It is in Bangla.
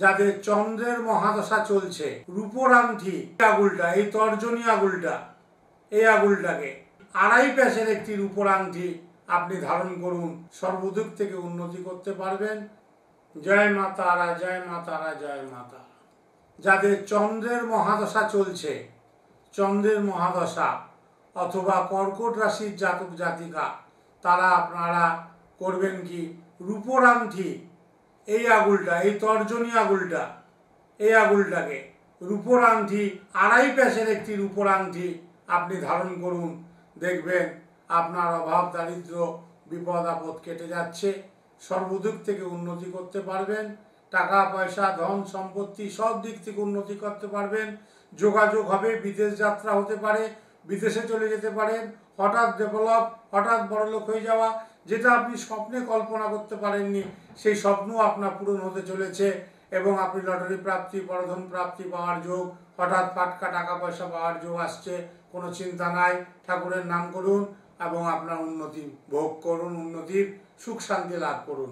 যাদের চন্দ্রের মহাদশা চলছে, রূপোর আংটি আঙুলটা, এই তর্জনী আঙুলটা, এই আঙুলটাকে 2.5 প্যাচের একটি রূপোর আংটি আপনি ধারণ করুন, সর্বদিক থেকে উন্নতি করতে পারবেন। জয় মা তারা, জয় মা তারা, জয় মা তারা। যাদের চন্দ্রের মহাদশা চলছে, চন্দ্রের মহাদশা অথবা কর্কট রাশির জাতক জাতিকা, তারা আপনারা করবেন কি, রূপোর আংটি, এই আঙুলটা, এই তর্জনী আঙুলটা, এই আঙুলটাকে রূপোর আংটি 2.5 প্যাচের একটি রূপোর আংটি আপনি ধারণ করুন, দেখবেন আপনার অভাব দারিদ্র বিপদ আপদ কেটে যাচ্ছে, সর্বদিক থেকে উন্নতি করতে পারবেন, টাকা পয়সা ধন সম্পত্তি সব দিক থেকে উন্নতি করতে পারবেন। যোগাযোগ হবে, বিদেশ যাত্রা হতে পারে, বিদেশে চলে যেতে পারেন, হঠাৎ ডেভেলপ, হঠাৎ বড়লোক হয়ে যাওয়া, যেটা আপনি স্বপ্নে কল্পনা করতে পারেননি সেই স্বপ্ন আপনার পূরণ হতে চলেছে এবং আপনি লটারি প্রাপ্তি, পরধন প্রাপ্তি পাওয়ার যোগ, হঠাৎ ফাটকা টাকা পয়সা পাওয়ার যোগ আসছে। কোনো চিন্তা নাই, ঠাকুরের নাম করুন এবং আপনার উন্নতি ভোগ করুন, উন্নতির সুখ শান্তি লাভ করুন।